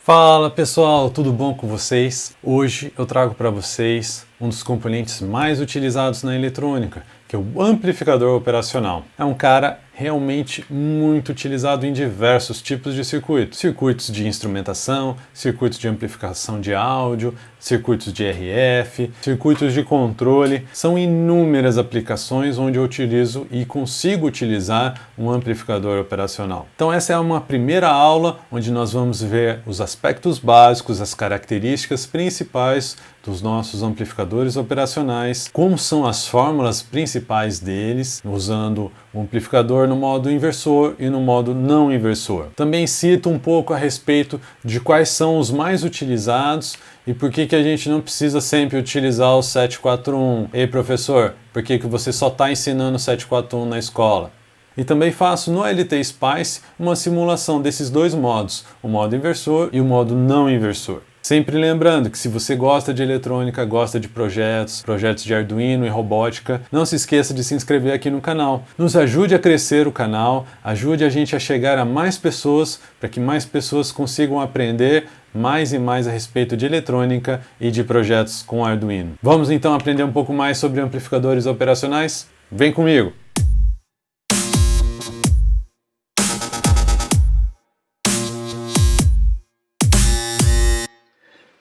Fala pessoal, tudo bom com vocês? Hoje eu trago para vocês um dos componentes mais utilizados na eletrônica, que é o amplificador operacional. É um cara realmente muito utilizado em diversos tipos de circuitos. Circuitos de instrumentação, circuitos de amplificação de áudio, circuitos de RF, circuitos de controle. São inúmeras aplicações onde eu utilizo e consigo utilizar um amplificador operacional. Então essa é uma primeira aula onde nós vamos ver os aspectos básicos, as características principais dos nossos amplificadores operacionais, como são as fórmulas principais deles, usando o amplificador no modo inversor e no modo não inversor. Também cito um pouco a respeito de quais são os mais utilizados e por que a gente não precisa sempre utilizar o 741. Ei professor, por que você só está ensinando o 741 na escola? E também faço no LT Spice uma simulação desses dois modos, o modo inversor e o modo não inversor. Sempre lembrando que se você gosta de eletrônica, gosta de projetos de Arduino e robótica, não se esqueça de se inscrever aqui no canal. Nos ajude a crescer o canal, ajude a gente a chegar a mais pessoas, para que mais pessoas consigam aprender mais e mais a respeito de eletrônica e de projetos com Arduino. Vamos então aprender um pouco mais sobre amplificadores operacionais? Vem comigo!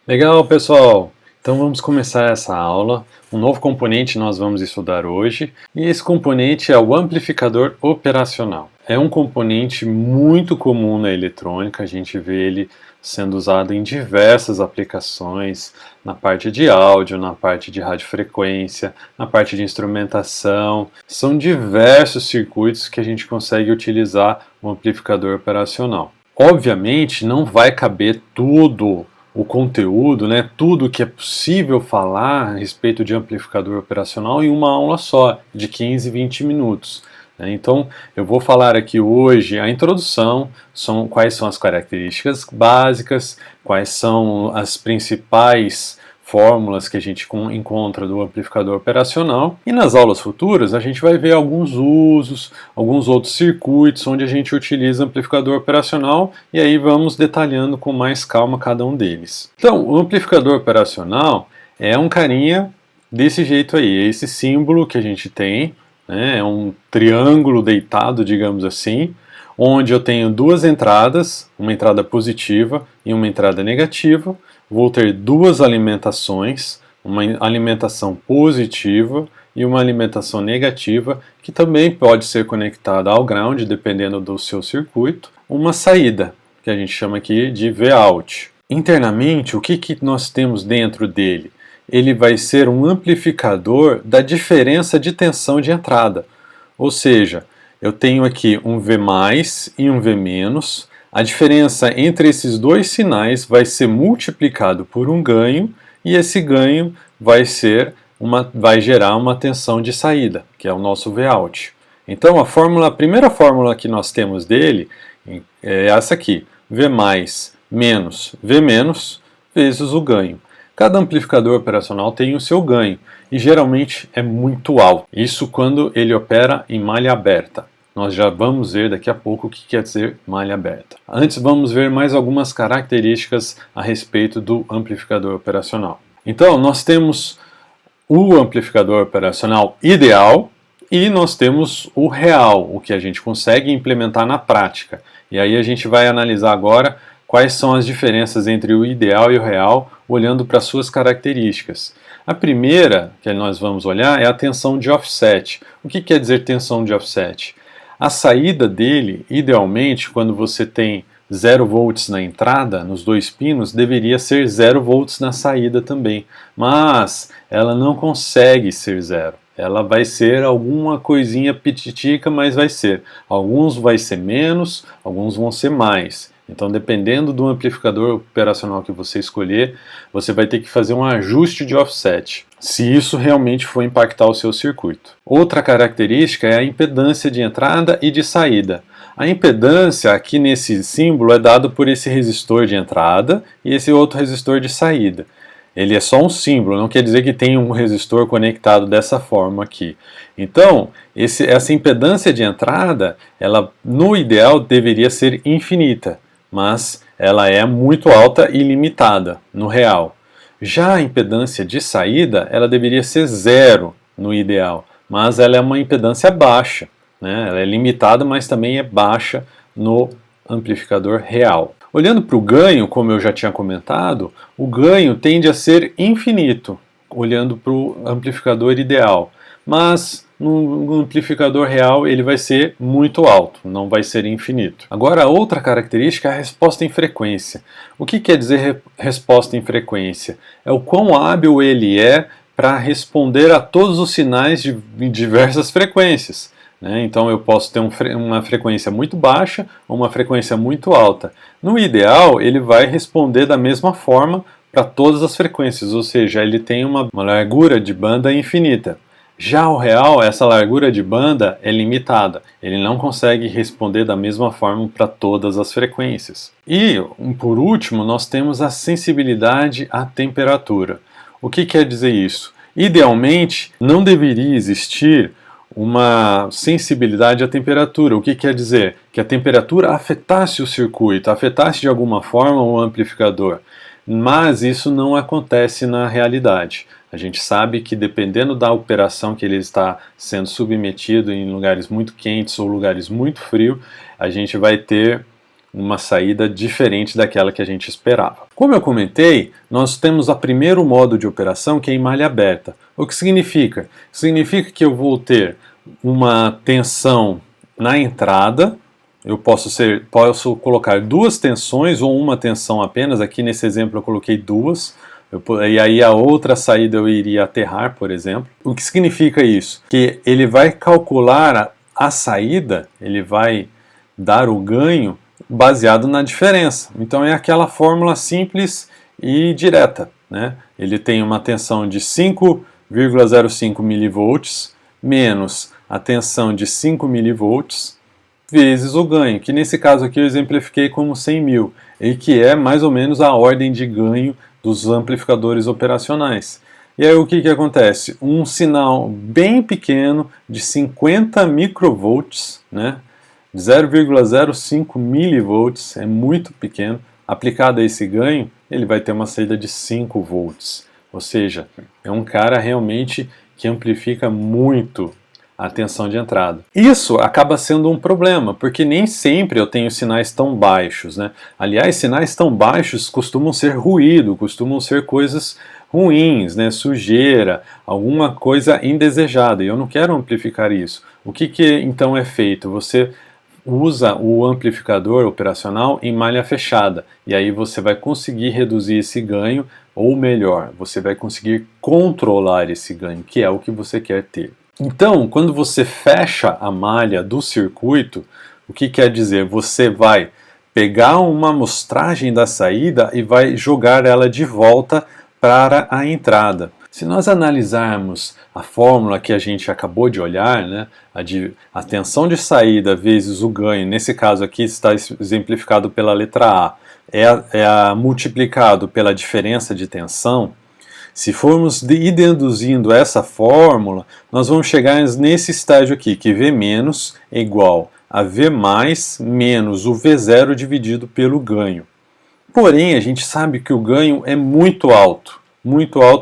Legal, pessoal! Então vamos começar essa aula. Um novo componente nós vamos estudar hoje, e esse componente é o amplificador operacional. É um componente muito comum na eletrônica, a gente vê ele sendo usado em diversas aplicações, na parte de áudio, na parte de radiofrequência, na parte de instrumentação. São diversos circuitos que a gente consegue utilizar o amplificador operacional. Obviamente não vai caber tudo o conteúdo, tudo que é possível falar a respeito de amplificador operacional em uma aula só, de 15, 20 minutos. Então, eu vou falar aqui hoje a introdução, quais são as características básicas, quais são as principais fórmulas que a gente encontra do amplificador operacional, e nas aulas futuras a gente vai ver alguns usos, alguns outros circuitos onde a gente utiliza amplificador operacional, e aí vamos detalhando com mais calma cada um deles. Então, o amplificador operacional é um carinha desse jeito aí, é esse símbolo que a gente tem, é um triângulo deitado, digamos assim, onde eu tenho duas entradas, uma entrada positiva e uma entrada negativa. Vou ter duas alimentações, uma alimentação positiva e uma alimentação negativa, que também pode ser conectada ao ground, dependendo do seu circuito. Uma saída, que a gente chama aqui de Vout. Internamente, o que nós temos dentro dele? Ele vai ser um amplificador da diferença de tensão de entrada. Ou seja, eu tenho aqui um V+, e um V-. A diferença entre esses dois sinais vai ser multiplicado por um ganho, e esse ganho vai gerar uma tensão de saída, que é o nosso Vout. Então a primeira fórmula que nós temos dele é essa aqui, V+, menos V-, vezes o ganho. Cada amplificador operacional tem o seu ganho, e geralmente é muito alto. Isso quando ele opera em malha aberta. Nós já vamos ver daqui a pouco o que quer dizer malha aberta. Antes vamos ver mais algumas características a respeito do amplificador operacional. Então nós temos o amplificador operacional ideal e nós temos o real, o que a gente consegue implementar na prática. E aí a gente vai analisar agora quais são as diferenças entre o ideal e o real, olhando para suas características. A primeira que nós vamos olhar é a tensão de offset. O que quer dizer tensão de offset? A saída dele, idealmente, quando você tem 0 volts na entrada, nos dois pinos, deveria ser 0 volts na saída também. Mas ela não consegue ser 0. Ela vai ser alguma coisinha pititica, mas vai ser. Alguns vai ser menos, alguns vão ser mais. Então, dependendo do amplificador operacional que você escolher, você vai ter que fazer um ajuste de offset, se isso realmente for impactar o seu circuito. Outra característica é a impedância de entrada e de saída. A impedância, aqui nesse símbolo, é dado por esse resistor de entrada e esse outro resistor de saída. Ele é só um símbolo, não quer dizer que tem um resistor conectado dessa forma aqui. Então, essa impedância de entrada, ela no ideal deveria ser infinita, mas ela é muito alta e limitada no real. Já a impedância de saída, ela deveria ser zero no ideal, mas ela é uma impedância baixa, né? Ela é limitada, mas também é baixa no amplificador real. Olhando para o ganho, como eu já tinha comentado, o ganho tende a ser infinito, olhando para o amplificador ideal, mas no amplificador real ele vai ser muito alto, não vai ser infinito. Agora, a outra característica é a resposta em frequência. O que quer dizer resposta em frequência? É o quão hábil ele é para responder a todos os sinais de diversas frequências. Então eu posso ter uma frequência muito baixa ou uma frequência muito alta. No ideal, ele vai responder da mesma forma para todas as frequências, ou seja, ele tem uma largura de banda infinita. Já o real, essa largura de banda é limitada, ele não consegue responder da mesma forma para todas as frequências. E, por último, nós temos a sensibilidade à temperatura. O que quer dizer isso? Idealmente, não deveria existir uma sensibilidade à temperatura. O que quer dizer? Que a temperatura afetasse o circuito, afetasse de alguma forma o amplificador. Mas isso não acontece na realidade. A gente sabe que dependendo da operação que ele está sendo submetido em lugares muito quentes ou lugares muito frios, a gente vai ter uma saída diferente daquela que a gente esperava. Como eu comentei, nós temos o primeiro modo de operação, que é em malha aberta. O que significa? Significa que eu vou ter uma tensão na entrada. Eu posso colocar duas tensões ou uma tensão apenas. Aqui nesse exemplo eu coloquei duas. E aí a outra saída eu iria aterrar, por exemplo. O que significa isso? Que ele vai calcular a saída, ele vai dar o ganho baseado na diferença. Então é aquela fórmula simples e direta, né? Ele tem uma tensão de 5,05 mV menos a tensão de 5 mV vezes o ganho, que nesse caso aqui eu exemplifiquei como 100 mil, e que é mais ou menos a ordem de ganho dos amplificadores operacionais. E aí o que acontece? Um sinal bem pequeno de 50 microvolts, né? 0,05 milivolts, é muito pequeno, aplicado a esse ganho, ele vai ter uma saída de 5 volts. Ou seja, é um cara realmente que amplifica muito a tensão de entrada. Isso acaba sendo um problema, porque nem sempre eu tenho sinais tão baixos, né? Aliás, sinais tão baixos costumam ser ruído, costumam ser coisas ruins, né? Sujeira, alguma coisa indesejada, e eu não quero amplificar isso. O que então é feito? Você usa o amplificador operacional em malha fechada, e aí você vai conseguir reduzir esse ganho, ou melhor, você vai conseguir controlar esse ganho, que é o que você quer ter. Então, quando você fecha a malha do circuito, o que quer dizer? Você vai pegar uma amostragem da saída e vai jogar ela de volta para a entrada. Se nós analisarmos a fórmula que a gente acabou de olhar, né, a tensão de saída vezes o ganho, nesse caso aqui está exemplificado pela letra A, é multiplicado pela diferença de tensão. Se formos ir deduzindo essa fórmula, nós vamos chegar nesse estágio aqui, que V- é igual a V mais menos o V0 dividido pelo ganho. Porém, a gente sabe que o ganho é muito alto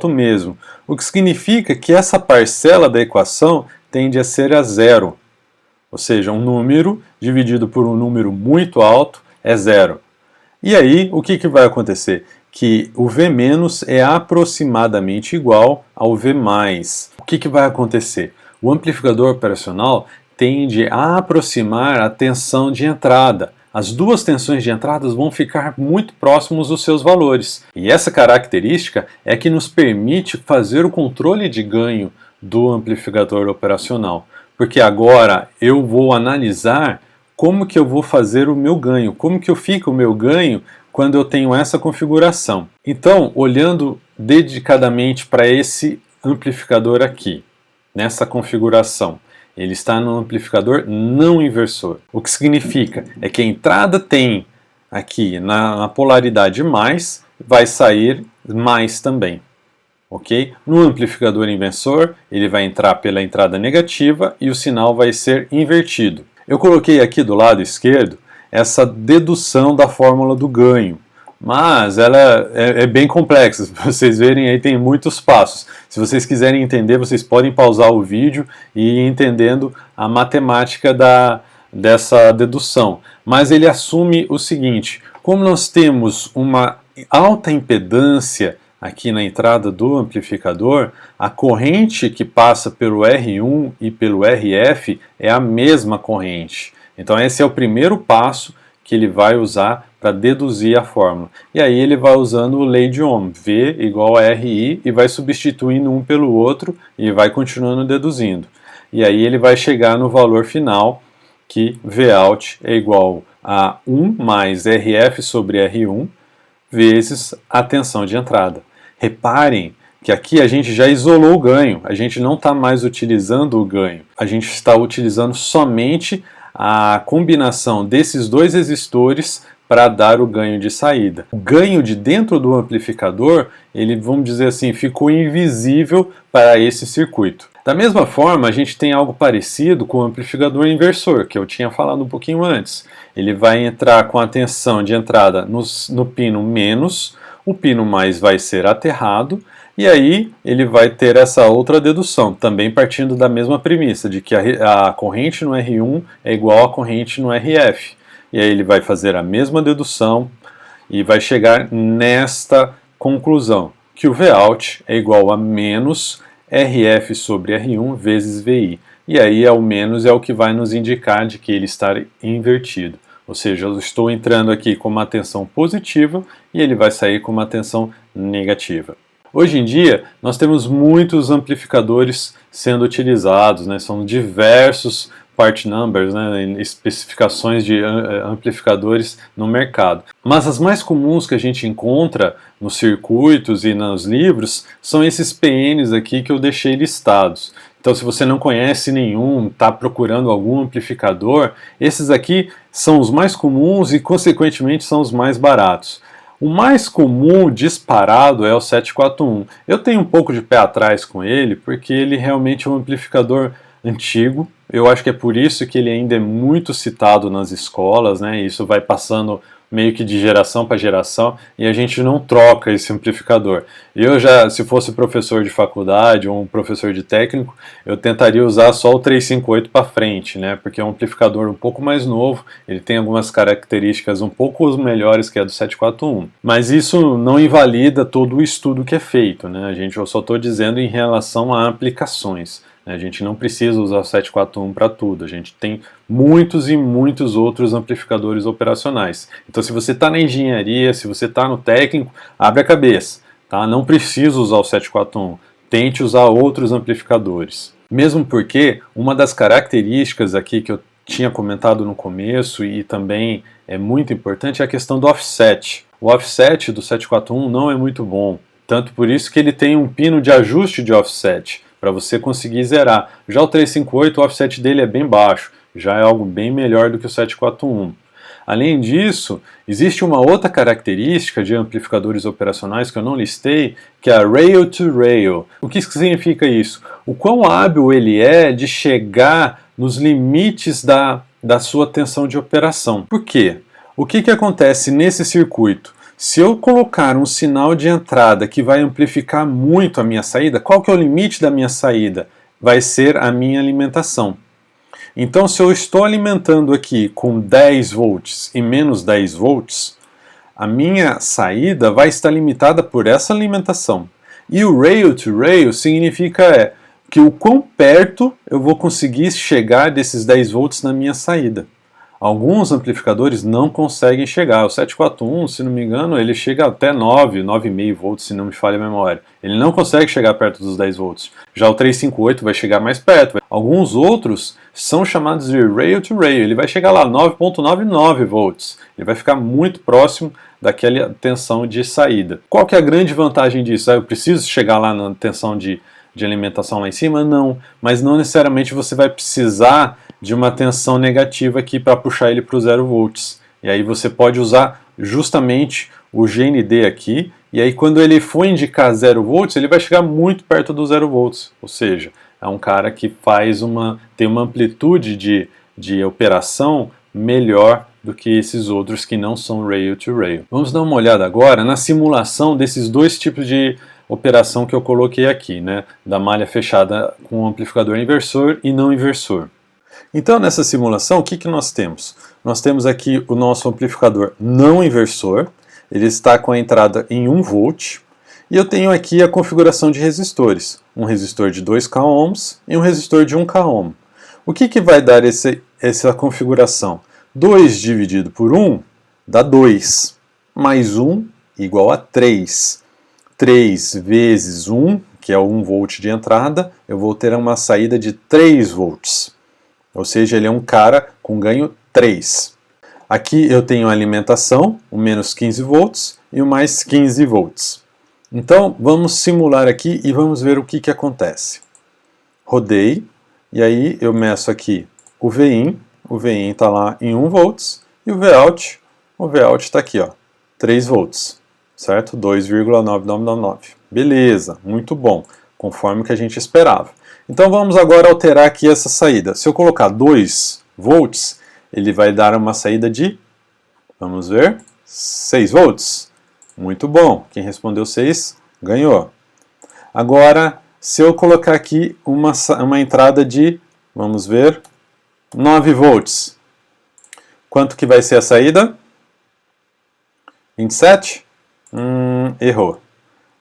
mesmo, o que significa que essa parcela da equação tende a ser a zero. Ou seja, um número dividido por um número muito alto é zero. E aí, o que vai acontecer? Que o V- é aproximadamente igual ao V+. O que vai acontecer? O amplificador operacional tende a aproximar a tensão de entrada. As duas tensões de entrada vão ficar muito próximos dos seus valores. E essa característica é que nos permite fazer o controle de ganho do amplificador operacional. Porque agora eu vou analisar como que eu vou fazer o meu ganho, como que fica o meu ganho quando eu tenho essa configuração. Então, olhando dedicadamente para esse amplificador aqui, nessa configuração, ele está no amplificador não inversor. O que significa é que a entrada tem aqui na polaridade mais, vai sair mais também. Ok? No amplificador inversor, ele vai entrar pela entrada negativa e o sinal vai ser invertido. Eu coloquei aqui do lado esquerdo essa dedução da fórmula do ganho. Mas ela é bem complexa, se vocês verem aí tem muitos passos. Se vocês quiserem entender, vocês podem pausar o vídeo e ir entendendo a matemática dessa dedução. Mas ele assume o seguinte: como nós temos uma alta impedância aqui na entrada do amplificador, a corrente que passa pelo R1 e pelo RF é a mesma corrente. Então esse é o primeiro passo que ele vai usar para deduzir a fórmula. E aí ele vai usando lei de Ohm, V igual a RI, e vai substituindo um pelo outro e vai continuando deduzindo. E aí ele vai chegar no valor final, que Vout é igual a 1 mais RF sobre R1 vezes a tensão de entrada. Reparem que aqui a gente já isolou o ganho, a gente não está mais utilizando o ganho, a gente está utilizando somente a combinação desses dois resistores para dar o ganho de saída. O ganho de dentro do amplificador, ele, vamos dizer assim, ficou invisível para esse circuito. Da mesma forma, a gente tem algo parecido com o amplificador inversor, que eu tinha falado um pouquinho antes. Ele vai entrar com a tensão de entrada no pino menos, o pino mais vai ser aterrado, e aí ele vai ter essa outra dedução, também partindo da mesma premissa, de que a corrente no R1 é igual à corrente no RF. E aí ele vai fazer a mesma dedução e vai chegar nesta conclusão, que o Vout é igual a menos RF sobre R1 vezes VI. E aí o menos é o que vai nos indicar de que ele está invertido. Ou seja, eu estou entrando aqui com uma tensão positiva e ele vai sair com uma tensão negativa. Hoje em dia, nós temos muitos amplificadores sendo utilizados, né? São diversos part numbers, né? Especificações de amplificadores no mercado. Mas as mais comuns que a gente encontra nos circuitos e nos livros são esses PNs aqui que eu deixei listados. Então, se você não conhece nenhum, está procurando algum amplificador, esses aqui são os mais comuns e, consequentemente, são os mais baratos. O mais comum disparado é o 741. Eu tenho um pouco de pé atrás com ele, porque ele realmente é um amplificador antigo. Eu acho que é por isso que ele ainda é muito citado nas escolas, né? Isso vai passando meio que de geração para geração e a gente não troca esse amplificador. Eu já, se fosse professor de faculdade ou um professor de técnico, eu tentaria usar só o 358 para frente, né? Porque é um amplificador um pouco mais novo, ele tem algumas características um pouco melhores que a do 741. Mas isso não invalida todo o estudo que é feito, né? Eu só estou dizendo em relação a aplicações. A gente não precisa usar o 741 para tudo, a gente tem muitos e muitos outros amplificadores operacionais. Então, se você está na engenharia, se você está no técnico, abre a cabeça, tá? Não precisa usar o 741, tente usar outros amplificadores. Mesmo porque uma das características aqui que eu tinha comentado no começo e também é muito importante é a questão do offset. O offset do 741 não é muito bom, tanto por isso que ele tem um pino de ajuste de offset, para você conseguir zerar. Já o 358, o offset dele é bem baixo, já é algo bem melhor do que o 741. Além disso, existe uma outra característica de amplificadores operacionais que eu não listei, que é a rail to rail. O que significa isso? O quão hábil ele é de chegar nos limites da sua tensão de operação. Por quê? O que acontece nesse circuito? Se eu colocar um sinal de entrada que vai amplificar muito a minha saída, qual que é o limite da minha saída? Vai ser a minha alimentação. Então, se eu estou alimentando aqui com 10 volts e menos 10 volts, a minha saída vai estar limitada por essa alimentação. E o rail to rail significa que o quão perto eu vou conseguir chegar desses 10 volts na minha saída. Alguns amplificadores não conseguem chegar. O 741, se não me engano, ele chega até 9,5 volts, se não me falha a memória. Ele não consegue chegar perto dos 10 volts. Já o 358 vai chegar mais perto. Alguns outros são chamados de rail to rail. Ele vai chegar lá 9,99 volts. Ele vai ficar muito próximo daquela tensão de saída. Qual que é a grande vantagem disso? Eu preciso chegar lá na tensão de alimentação lá em cima? Não. Mas não necessariamente você vai precisar de uma tensão negativa aqui para puxar ele para o 0 volts. E aí você pode usar justamente o GND aqui, e aí quando ele for indicar 0 volts, ele vai chegar muito perto do 0 volts. Ou seja, é um cara que tem uma amplitude de operação melhor do que esses outros que não são rail-to-rail. Vamos dar uma olhada agora na simulação desses dois tipos de operação que eu coloquei aqui, né? Da malha fechada com amplificador inversor e não inversor. Então, nessa simulação, o que nós temos? Nós temos aqui o nosso amplificador não inversor, ele está com a entrada em 1 volt, e eu tenho aqui a configuração de resistores, um resistor de 2K ohms e um resistor de 1K ohm. O que vai dar essa configuração? 2 dividido por 1 dá 2, mais 1 igual a 3. 3 vezes 1, que é o 1 volt de entrada, eu vou ter uma saída de 3 volts. Ou seja, ele é um cara com ganho 3. Aqui eu tenho a alimentação, o menos 15 volts e o mais 15 volts. Então, vamos simular aqui e vamos ver o que acontece. Rodei, e aí eu meço aqui o Vin está lá em 1 volts, e o Vout está aqui, ó, 3 volts, certo? 2,9999. Beleza, muito bom, conforme o que a gente esperava. Então vamos agora alterar aqui essa saída. Se eu colocar 2 volts, ele vai dar uma saída de, vamos ver, 6 volts. Muito bom, quem respondeu 6 ganhou. Agora, se eu colocar aqui uma entrada de, vamos ver, 9 volts. Quanto que vai ser a saída? 27? Errou.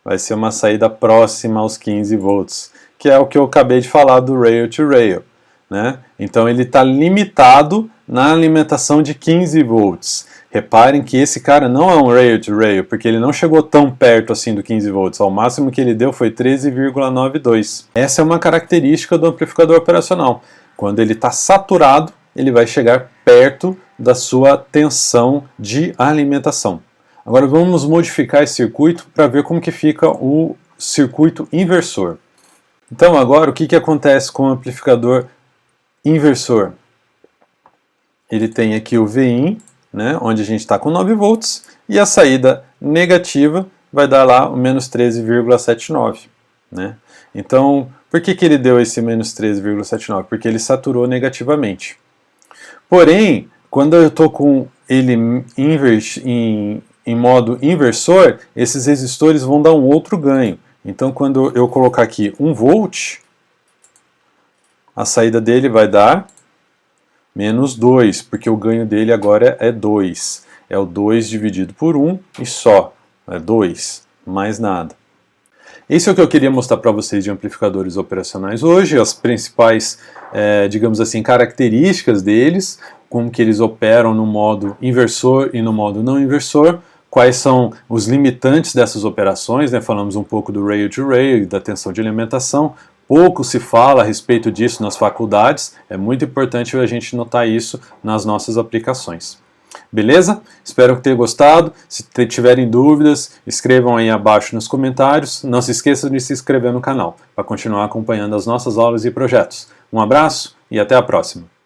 Vai ser uma saída próxima aos 15 volts, que é o que eu acabei de falar do rail-to-rail, né? Então ele está limitado na alimentação de 15 volts. Reparem que esse cara não é um rail-to-rail, porque ele não chegou tão perto assim do 15 volts. Ao máximo que ele deu foi 13,92. Essa é uma característica do amplificador operacional. Quando ele está saturado, ele vai chegar perto da sua tensão de alimentação. Agora vamos modificar esse circuito para ver como que fica o circuito inversor. Então agora o que acontece com o amplificador inversor? Ele tem aqui o Vin, né, onde a gente está com 9 volts, e a saída negativa vai dar lá o menos 13,79. Né? Então, por que ele deu esse menos 13,79? Porque ele saturou negativamente. Porém, quando eu estou com ele em modo inversor, esses resistores vão dar um outro ganho. Então, quando eu colocar aqui 1 volt, a saída dele vai dar menos 2, porque o ganho dele agora é 2. É o 2 dividido por 1 e só. É 2, mais nada. Isso é o que eu queria mostrar para vocês de amplificadores operacionais hoje, as principais, digamos assim, características deles, como que eles operam no modo inversor e no modo não inversor, quais são os limitantes dessas operações, né? Falamos um pouco do rail-to-rail e da tensão de alimentação. Pouco se fala a respeito disso nas faculdades, é muito importante a gente notar isso nas nossas aplicações. Beleza? Espero que tenham gostado. Se tiverem dúvidas, escrevam aí abaixo nos comentários. Não se esqueçam de se inscrever no canal para continuar acompanhando as nossas aulas e projetos. Um abraço e até a próxima!